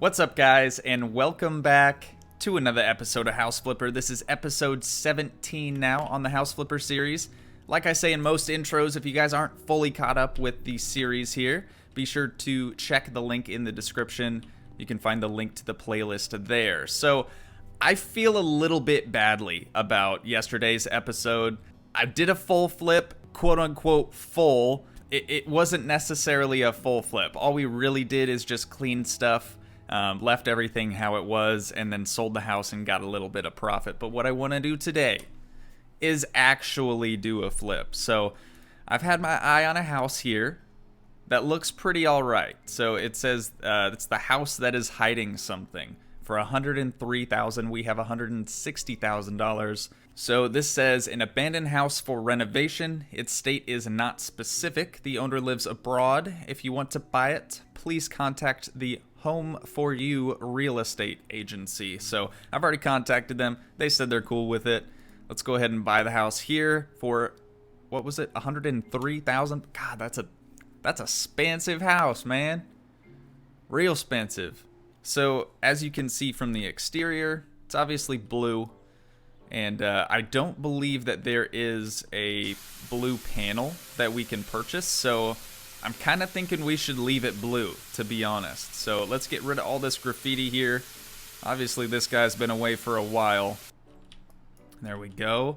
What's up, guys, and welcome back to another episode of House Flipper. This is episode 17 now on the House Flipper series. Like I say in most intros, if you guys aren't fully caught up with the series here, be sure to check the link in the description. You can find the link to the playlist there. So, I feel a little bit badly about yesterday's episode. I did a full flip, quote-unquote full. It wasn't necessarily a full flip. All we really did is just clean stuff. Left everything how it was, and then sold the house and got a little bit of profit. But what I want to do today is actually do a flip. So I've had my eye on a house here that looks pretty alright. So it says it's the house that is hiding something. For $103,000, we have $160,000. So this says an abandoned house for renovation. Its state is not specific. The owner lives abroad. If you want to buy it, please contact the Home for You real estate agency. So I've already contacted them. They said they're cool with it. Let's go ahead and buy the house here for, what was it, $103,000? God, that's a expensive house, man. Real expensive. So as you can see from the exterior, it's obviously blue. And I don't believe that there is a blue panel that we can purchase. So I'm kind of thinking we should leave it blue, to be honest. So let's get rid of all this graffiti here. Obviously, this guy's been away for a while. There we go.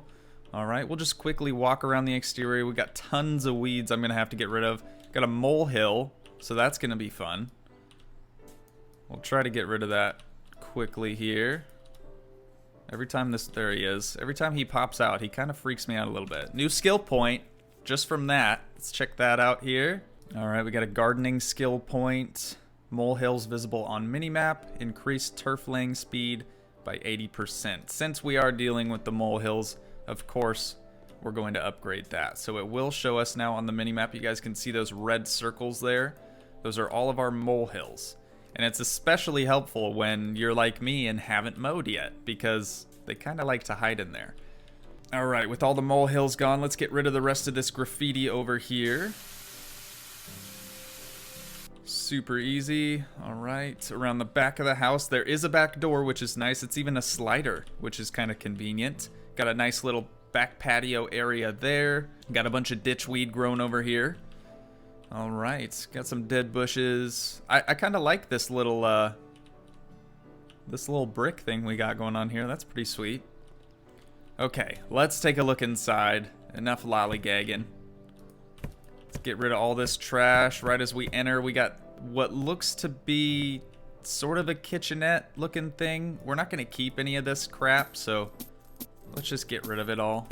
All right, we'll just quickly walk around the exterior. We got tons of weeds I'm going to have to get rid of. Got a molehill, so that's going to be fun. We'll try to get rid of that quickly here. Every time there he is. Every time he pops out, he kind of freaks me out a little bit. New skill point, just from that. Let's check that out here. All right, we got a gardening skill point. Molehills visible on minimap. Increased turf laying speed by 80%. Since we are dealing with the molehills, of course, we're going to upgrade that. So it will show us now on the minimap. You guys can see those red circles there. Those are all of our molehills. And it's especially helpful when you're like me and haven't mowed yet, because they kind of like to hide in there. All right, with all the molehills gone, let's get rid of the rest of this graffiti over here. Super easy. All right, around the back of the house, there is a back door, which is nice. It's even a slider, which is kind of convenient. Got a nice little back patio area there. Got a bunch of ditchweed growing over here. All right, got some dead bushes. I kind of like this little brick thing we got going on here. That's pretty sweet. Okay, let's take a look inside. Enough lollygagging. Let's get rid of all this trash. Right as we enter, we got what looks to be sort of a kitchenette looking thing. We're not going to keep any of this crap, so let's just get rid of it all.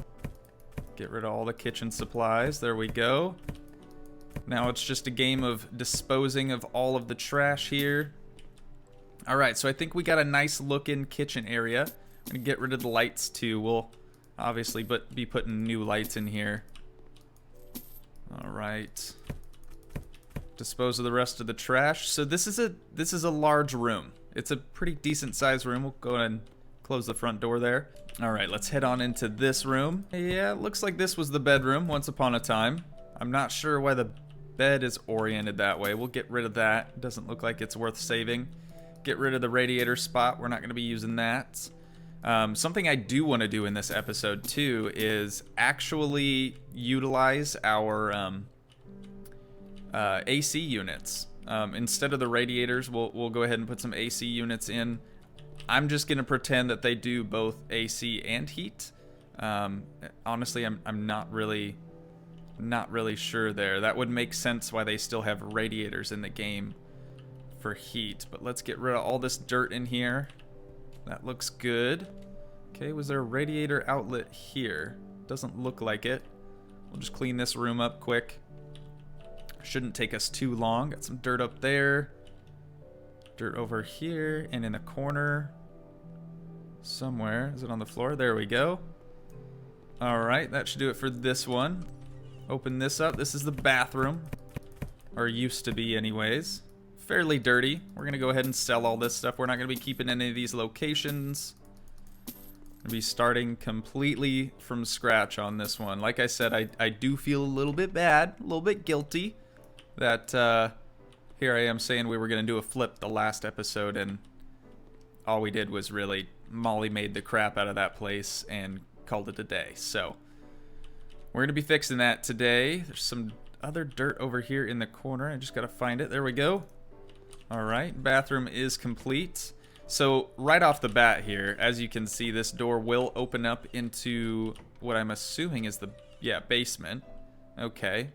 Get rid of all the kitchen supplies. There we go. Now it's just a game of disposing of all of the trash here. All right, so I think we got a nice looking kitchen area. I'm gonna get rid of the lights too. We'll obviously be putting new lights in here. All right. Dispose of the rest of the trash. So this is a large room. It's a pretty decent sized room. We'll go ahead and close the front door there. All right, let's head on into this room. Yeah, it looks like this was the bedroom once upon a time. I'm not sure why the bed is oriented that way. We'll get rid of that. It doesn't look like it's worth saving. Get rid of the radiator spot. We're not going to be using that. Something I do want to do in this episode too is actually utilize our AC units. Instead of the radiators, we'll go ahead and put some AC units in. I'm just going to pretend that they do both AC and heat. Honestly, I'm not really sure there. That would make sense why they still have radiators in the game for heat. But let's get rid of all this dirt in here. That looks good. Okay, was there a radiator outlet here? Doesn't look like it. We'll just clean this room up quick. Shouldn't take us too long. Got some dirt up there. Dirt over here and in a corner somewhere. Is it on the floor? There we go. Alright, that should do it for this one. Open this up. This is the bathroom. Or used to be anyways. Fairly dirty. We're going to go ahead and sell all this stuff. We're not going to be keeping any of these locations. Going to be starting completely from scratch on this one. Like I said, I do feel a little bit bad, a little bit guilty that Here I am saying we were going to do a flip the last episode, and all we did was really Molly made the crap out of that place and called it a day. So we're going to be fixing that today. There's some other dirt over here in the corner. I just got to find it. There we go. All right, bathroom is complete. So right off the bat here, as you can see, this door will open up into what I'm assuming is the, basement. Okay.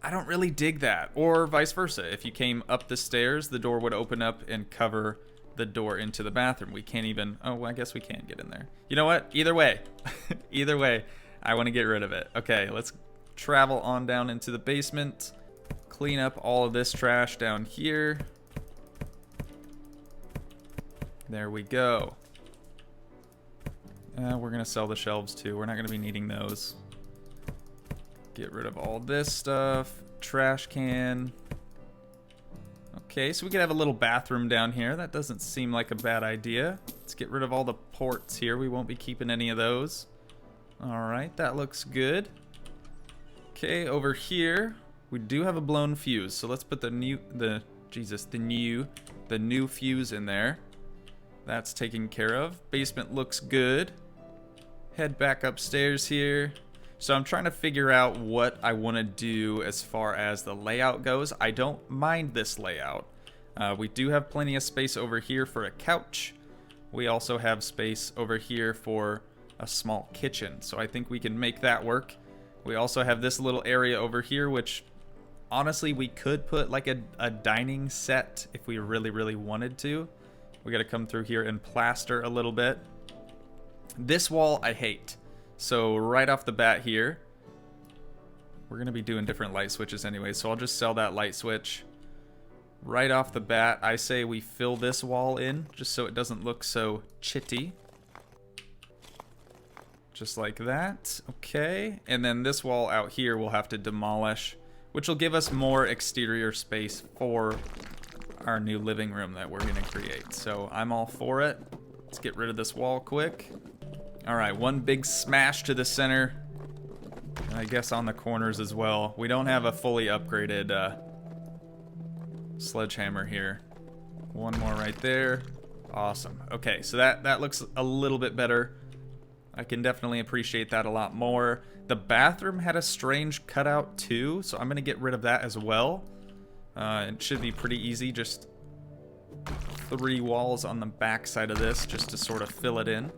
I don't really dig that. Or vice versa. If you came up the stairs, the door would open up and cover the door into the bathroom. We can't even... Oh, well, I guess we can get in there. You know what? Either way. Either way, I want to get rid of it. Okay, let's travel on down into the basement. Clean up all of this trash down here. There we go. We're going to sell the shelves too. We're not going to be needing those. Get rid of all this stuff. Trash can. Okay, so we could have a little bathroom down here. That doesn't seem like a bad idea. Let's get rid of all the ports here. We won't be keeping any of those. Alright, that looks good. Okay, over here, we do have a blown fuse. So let's put the new fuse in there. That's taken care of. Basement looks good. Head back upstairs here. So I'm trying to figure out what I want to do as far as the layout goes. I don't mind this layout. We do have plenty of space over here for a couch. We also have space over here for a small kitchen. So I think we can make that work. We also have this little area over here, which honestly we could put like a dining set if we really, really wanted to. We got to come through here and plaster a little bit. This wall I hate. So right off the bat here, we're going to be doing different light switches anyway, so I'll just sell that light switch. Right off the bat, I say we fill this wall in, just so it doesn't look so chitty. Just like that. Okay, and then this wall out here we'll have to demolish, which will give us more exterior space for our new living room that we're going to create. So I'm all for it. Let's get rid of this wall quick. Alright, one big smash to the center. I guess on the corners as well. We don't have a fully upgraded sledgehammer here. One more right there. Awesome. Okay, so that looks a little bit better. I can definitely appreciate that a lot more. The bathroom had a strange cutout too, so I'm going to get rid of that as well. It should be pretty easy, just 3 walls on the back side of this just to sort of fill it in.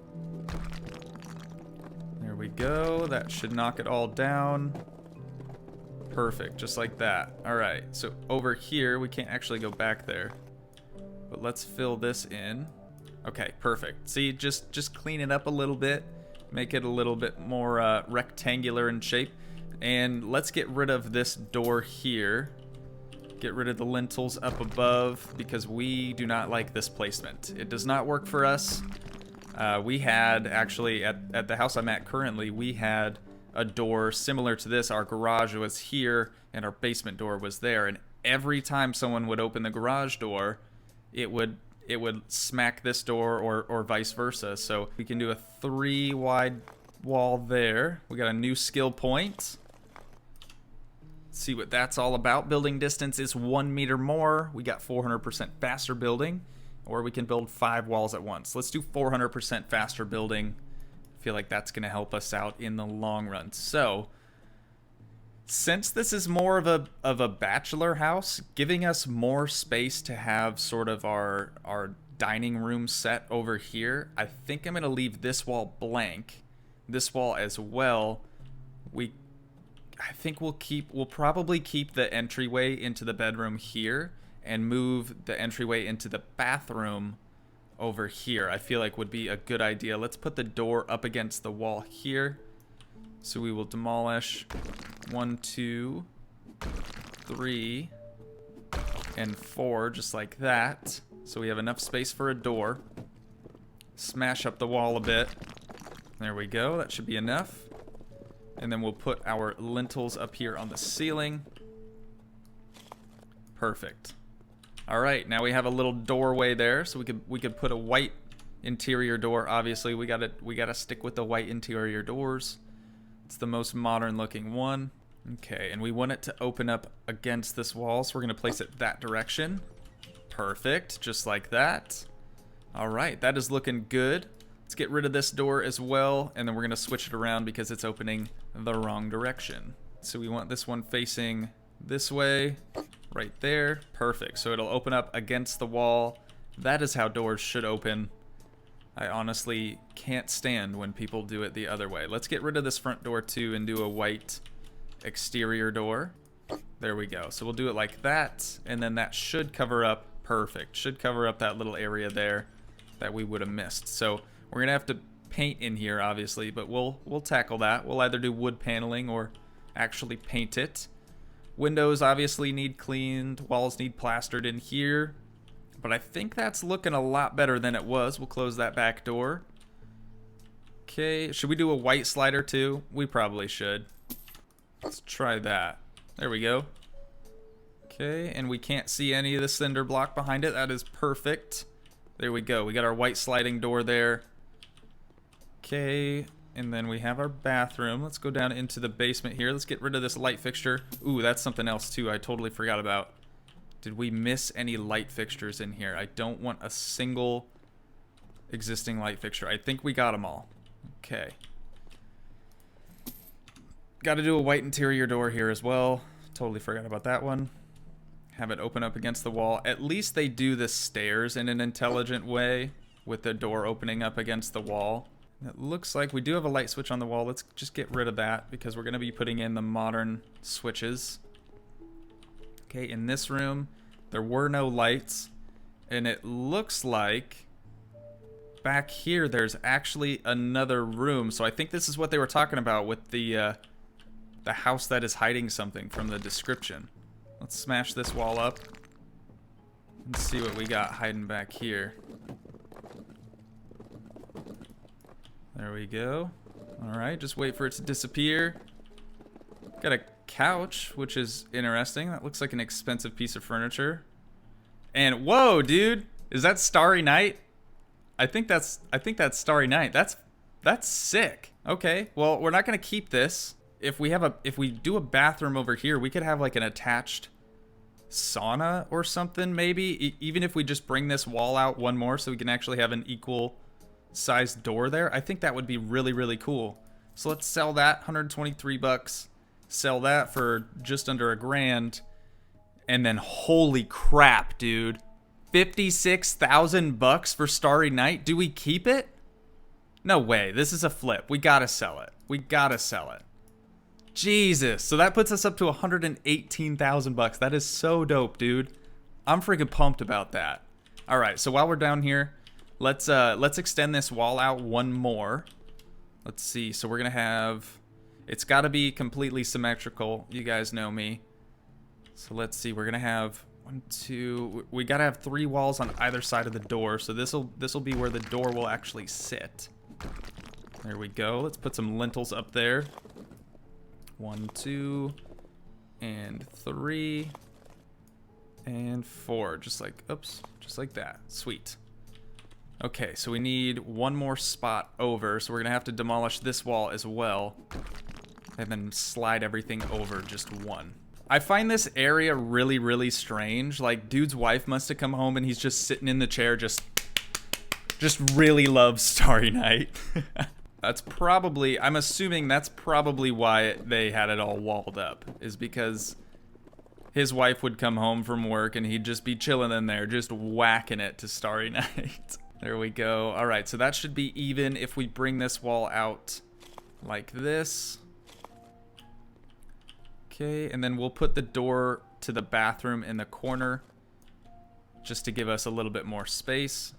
There we go. That should knock it all down. Perfect, just like that. Alright, so over here, we can't actually go back there. But let's fill this in. Okay, perfect. See, just clean it up a little bit. Make it a little bit more rectangular in shape. And let's get rid of this door here. Get rid of the lintels up above because we do not like this placement. It does not work for us. We had, actually, at the house I'm at currently, we had a door similar to this. Our garage was here, and our basement door was there. And every time someone would open the garage door, it would smack this door or vice versa. So we can do a 3 wide wall there. We got a new skill point. See what that's all about. Building distance is 1 meter more. We got 400% faster building. Or we can build 5 walls at once. Let's do 400% faster building. I feel like that's going to help us out in the long run. So, since this is more of a bachelor house, giving us more space to have sort of our dining room set over here, I think I'm going to leave this wall blank. This wall as well. I think we'll probably keep the entryway into the bedroom here and move the entryway into the bathroom over here. I feel like would be a good idea. Let's put the door up against the wall here. So we will demolish 1, 2, 3, and 4, just like that. So we have enough space for a door. Smash up the wall a bit. There we go. That should be enough. And then we'll put our lintels up here on the ceiling. Perfect. All right, now we have a little doorway there, so we could put a white interior door. Obviously, we gotta stick with the white interior doors. It's the most modern looking one. Okay, and we want it to open up against this wall, so we're going to place it that direction. Perfect, just like that. All right, that is looking good. Let's get rid of this door as well, and then we're going to switch it around because it's opening the wrong direction. So we want this one facing this way, right there. Perfect, so it'll open up against the wall. That is how doors should open. I honestly can't stand when people do it the other way. Let's get rid of this front door too and do a white exterior door. There we go. So we'll do it like that, and then that should cover up. Perfect. Should cover up that little area there that we would have missed. So we're gonna have to paint in here, obviously, but we'll tackle that. We'll either do wood paneling or actually paint it. Windows obviously need cleaned. Walls need plastered in here. But I think that's looking a lot better than it was. We'll close that back door. Okay, should we do a white slider too? We probably should. Let's try that. There we go. Okay, and we can't see any of the cinder block behind it. That is perfect. There we go. We got our white sliding door there. Okay, and then we have our bathroom. Let's go down into the basement here. Let's get rid of this light fixture. Ooh, that's something else too I totally forgot about. Did we miss any light fixtures in here? I don't want a single existing light fixture. I think we got them all. Okay. Got to do a white interior door here as well. Totally forgot about that one. Have it open up against the wall. At least they do the stairs in an intelligent way with the door opening up against the wall. It looks like we do have a light switch on the wall. Let's just get rid of that because we're going to be putting in the modern switches. Okay, in this room, there were no lights, and it looks like back here there's actually another room. So I think this is what they were talking about with the house that is hiding something from the description. Let's smash this wall up and see what we got hiding back here. There we go. All right, just wait for it to disappear. Got a couch, which is interesting. That looks like an expensive piece of furniture. And whoa, dude, is that Starry Night? I think that's Starry Night. That's sick. Okay, well, we're not gonna keep this. If we do a bathroom over here, we could have like an attached sauna or something, maybe. Even if we just bring this wall out one more, so we can actually have an equal sized door there. I think that would be really, really cool. So let's sell that, 123 bucks. Sell that for just under $1,000, and then holy crap, dude, 56,000 bucks for Starry Night. Do we keep it? No way. This is a flip. We gotta sell it. We gotta sell it. Jesus. So that puts us up to 118,000 bucks. That is so dope, dude. I'm freaking pumped about that. All right. So while we're down here, let's extend this wall out one more. Let's see. So we're gonna have. It's got to be completely symmetrical. You guys know me. So let's see. We're gonna have 1, 2. We gotta have 3 walls on either side of the door. So this'll be where the door will actually sit. There we go. Let's put some lintels up there. 1, 2, and 3, and 4. Just like, oops, just like that. Sweet. Okay, so we need one more spot over. So we're gonna have to demolish this wall as well. And then slide everything over just one. I find this area really, really strange. Like, dude's wife must have come home and he's just sitting in the chair just really loves Starry Night. That's probably, I'm assuming that's probably why they had it all walled up, is because his wife would come home from work and he'd just be chilling in there, just whacking it to Starry Night. There we go. All right, so that should be even if we bring this wall out like this. Okay, and then we'll put the door to the bathroom in the corner just to give us a little bit more space.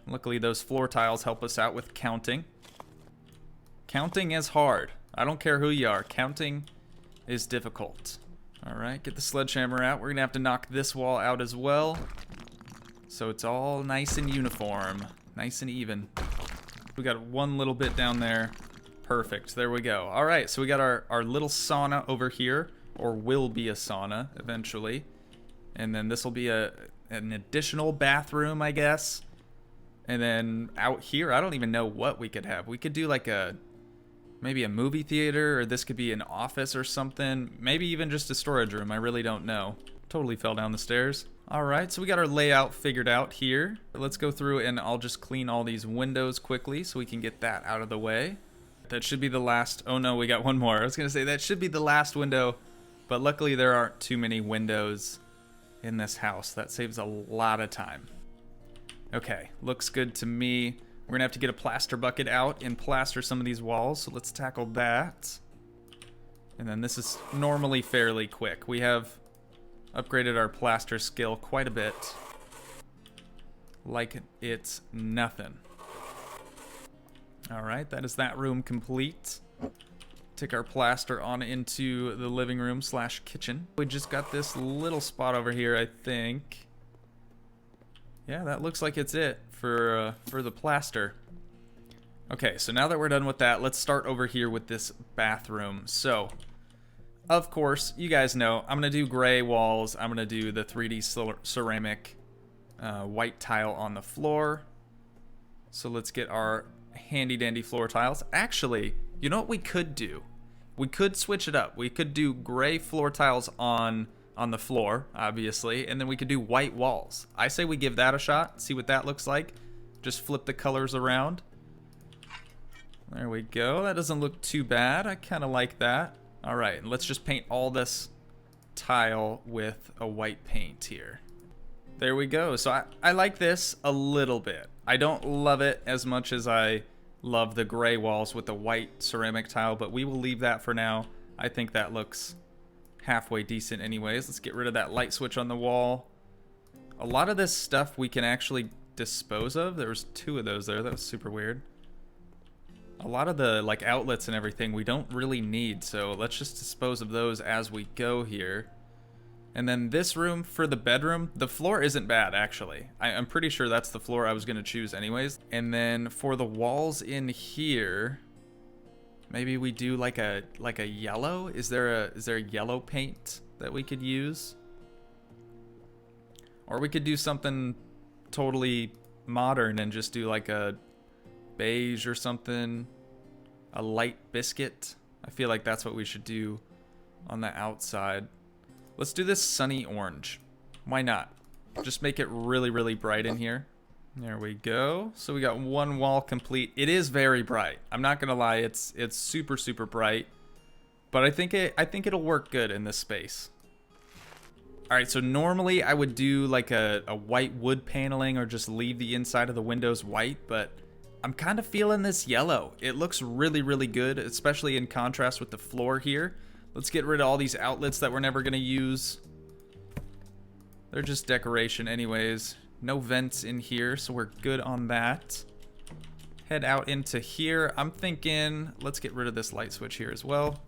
Luckily, those floor tiles help us out with counting. Counting is hard. I don't care who you are. Counting is difficult. All right, get the sledgehammer out. We're going to have to knock this wall out as well. So it's all nice and uniform. Nice and even. We got one little bit down there. Perfect. There we go. All right, so we got our little sauna over here, or will be a sauna eventually. And then this will be an additional bathroom, I guess. And then out here, I don't even know what we could have. We could do like a maybe a movie theater, or this could be an office or something. Maybe even just a storage room. I really don't know. Totally fell down the stairs. All right, so we got our layout figured out here. Let's go through and I'll just clean all these windows quickly so we can get that out of the way. That should be the last. Oh no, we got one more. I was gonna say that should be the last window, but luckily there aren't too many windows in this house. That saves a lot of time. Okay, looks good to me. We're gonna have to get a plaster bucket out and plaster some of these walls, so let's tackle that. And then this is normally fairly quick. We have upgraded our plaster skill quite a bit. Like it's nothing. All right, that is that room complete. Take our plaster on into the living room / kitchen. We just got this little spot over here, I think. Yeah, that looks like it's it for the plaster. Okay, so now that we're done with that, let's start over here with this bathroom. So, of course, you guys know, I'm gonna do gray walls. I'm gonna do the 3D ceramic white tile on the floor. So let's get our handy dandy floor tiles. Actually, you know what we could do? We could switch it up. We could do gray floor tiles on the floor, obviously, and then we could do white walls. I say we give that a shot, see what that looks like. Just flip the colors around. There we go. That doesn't look too bad. I kind of like that. All right, let's just paint all this tile with a white paint here. There we go. So I like this a little bit. I don't love it as much as I love the gray walls with the white ceramic tile, but we will leave that for now. I think that looks halfway decent anyways. Let's get rid of that light switch on the wall. A lot of this stuff we can actually dispose of. There was 2 of those there. That was super weird. A lot of the like outlets and everything we don't really need, so let's just dispose of those as we go here. And then this room for the bedroom, the floor isn't bad actually. I'm pretty sure that's the floor I was gonna choose anyways. And then for the walls in here, maybe we do like a yellow. Is there a yellow paint that we could use? Or we could do something totally modern and just do like a beige or something, a light biscuit. I feel like that's what we should do on the outside. Let's do this sunny orange. Why not? Just make it really, really bright in here. There we go. So we got one wall complete. It is very bright. I'm not gonna lie, it's super, super bright. But I think it'll work good in this space. All right, so normally I would do like a white wood paneling or just leave the inside of the windows white, but I'm kind of feeling this yellow. It looks really, really good, especially in contrast with the floor here. Let's get rid of all these outlets that we're never gonna use. They're just decoration anyways. No vents in here, so we're good on that. Head out into here. I'm thinking, let's get rid of this light switch here as well.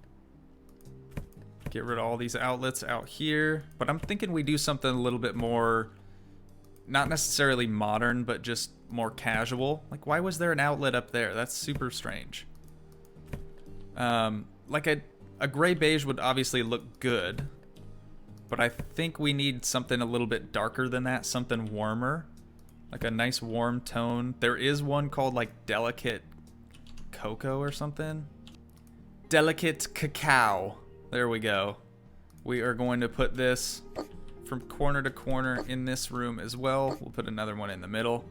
Get rid of all these outlets out here. But I'm thinking we do something a little bit more, not necessarily modern, but just more casual. Like, why was there an outlet up there? That's super strange. Like a gray beige would obviously look good, but I think we need something a little bit darker than that, something warmer, like a nice warm tone. There is one called like Delicate Cocoa or something. Delicate Cacao. There we go. We are going to put this from corner to corner in this room as well. We'll put another one in the middle.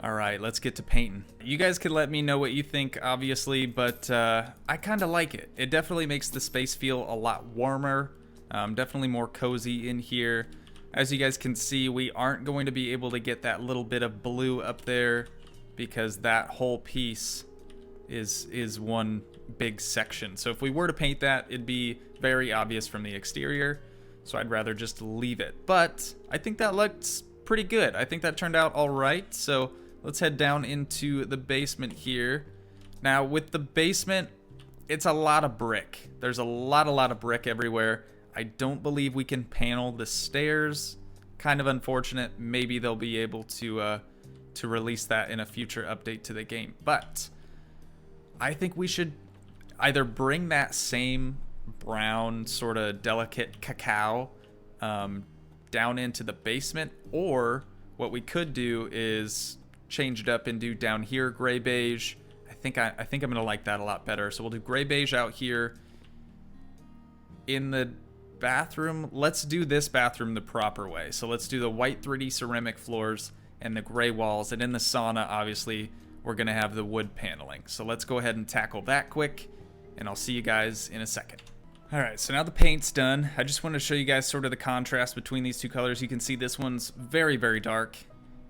All right, let's get to painting. You guys can let me know what you think, obviously, but I kind of like it. It definitely makes the space feel a lot warmer, definitely more cozy in here. As you guys can see, we aren't going to be able to get that little bit of blue up there because that whole piece is one big section. So if we were to paint that, it'd be very obvious from the exterior. So I'd rather just leave it. But I think that looks pretty good. I think that turned out all right. So let's head down into the basement here. Now with the basement, it's a lot of brick. There's a lot of brick everywhere. I don't believe we can panel the stairs. Kind of unfortunate. Maybe they'll be able to release that in a future update to the game. But I think we should either bring that same brown sort of delicate cacao down into the basement, or what we could do is change it up and do down here gray beige. I think I'm gonna like that a lot better. So we'll do gray beige out here. In the bathroom, let's do this bathroom the proper way. So let's do the white 3D ceramic floors and the gray walls. And in the sauna, obviously, we're gonna have the wood paneling. So let's go ahead and tackle that quick, and I'll see you guys in a second. All right, so now the paint's done. I just want to show you guys sort of the contrast between these two colors. You can see this one's very, very dark.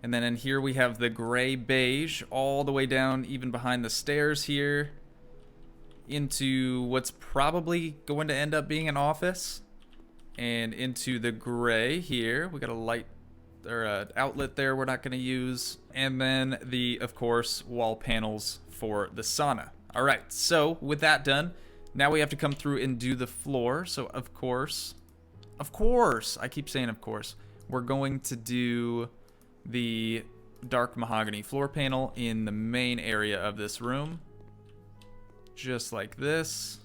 And then in here we have the gray beige all the way down, even behind the stairs here, into what's probably going to end up being an office. And into the gray here. We got a light or an outlet there we're not going to use. And then the, of course, wall panels for the sauna. All right, so with that done, now we have to come through and do the floor. So of course, I keep saying of course, we're going to do the dark mahogany floor panel in the main area of this room. Just like this.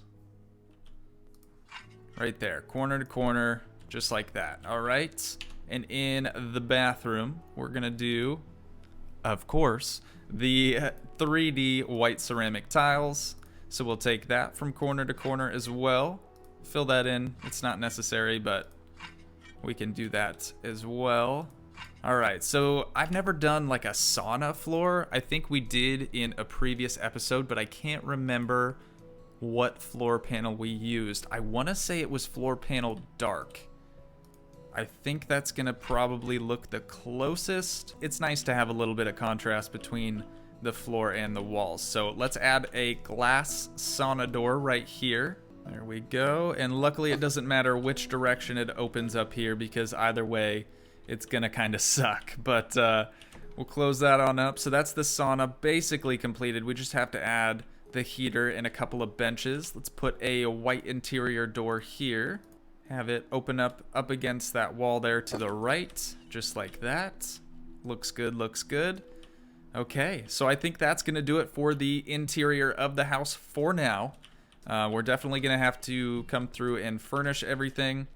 Right there, corner to corner, just like that. All right, and in the bathroom, we're gonna do, of course, the 3D white ceramic tiles. So we'll take that from corner to corner as well. Fill that in. It's not necessary, but we can do that as well. All right, so I've never done like a sauna floor. I think we did in a previous episode, but I can't remember what floor panel we used. I want to say it was floor panel dark. I think that's gonna probably look the closest. It's nice to have a little bit of contrast between the floor and the walls. So let's add a glass sauna door right here. There we go. And luckily it doesn't matter which direction it opens up here, because either way it's gonna kind of suck. But we'll close that on up. So that's the sauna basically completed. We just have to add the heater and a couple of benches. Let's put a white interior door here. Have it open up against that wall there to the right, just like that. Looks good, looks good. Okay, so I think that's gonna do it for the interior of the house for now. We're definitely gonna have to come through and furnish everything.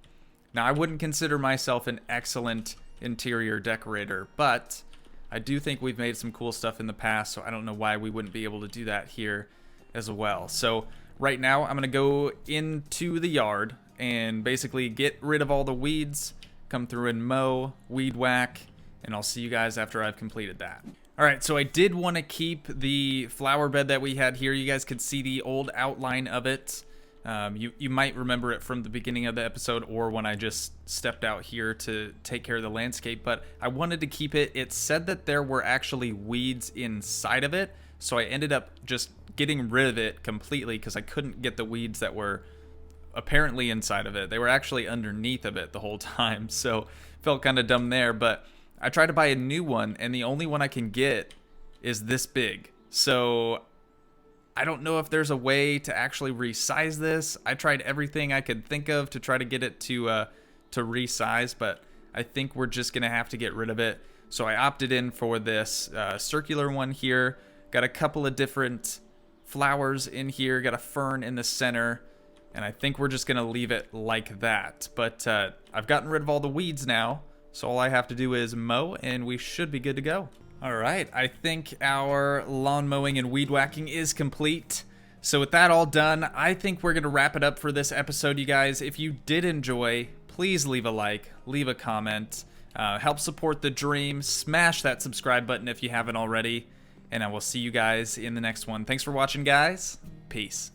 Now, I wouldn't consider myself an excellent interior decorator, but I do think we've made some cool stuff in the past, so I don't know why we wouldn't be able to do that here as well. So right now, I'm gonna go into the yard and basically get rid of all the weeds, come through and mow, weed whack, and I'll see you guys after I've completed that. All right, so I did want to keep the flower bed that we had here. You guys could see the old outline of it. You might remember it from the beginning of the episode or when I just stepped out here to take care of the landscape, but I wanted to keep it. It said that there were actually weeds inside of it, so I ended up just getting rid of it completely because I couldn't get the weeds that were apparently inside of it. They were actually underneath of it the whole time, so felt kind of dumb there, but I tried to buy a new one, and the only one I can get is this big. So I don't know if there's a way to actually resize this. I tried everything I could think of to try to get it to resize, but I think we're just gonna have to get rid of it. So I opted in for this circular one here. Got a couple of different flowers in here. Got a fern in the center, and I think we're just gonna leave it like that. But I've gotten rid of all the weeds now, so all I have to do is mow, and we should be good to go. All right, I think our lawn mowing and weed whacking is complete. So with that all done, I think we're gonna wrap it up for this episode, you guys. If you did enjoy, please leave a like, leave a comment, help support the dream, smash that subscribe button if you haven't already, and I will see you guys in the next one. Thanks for watching, guys. Peace.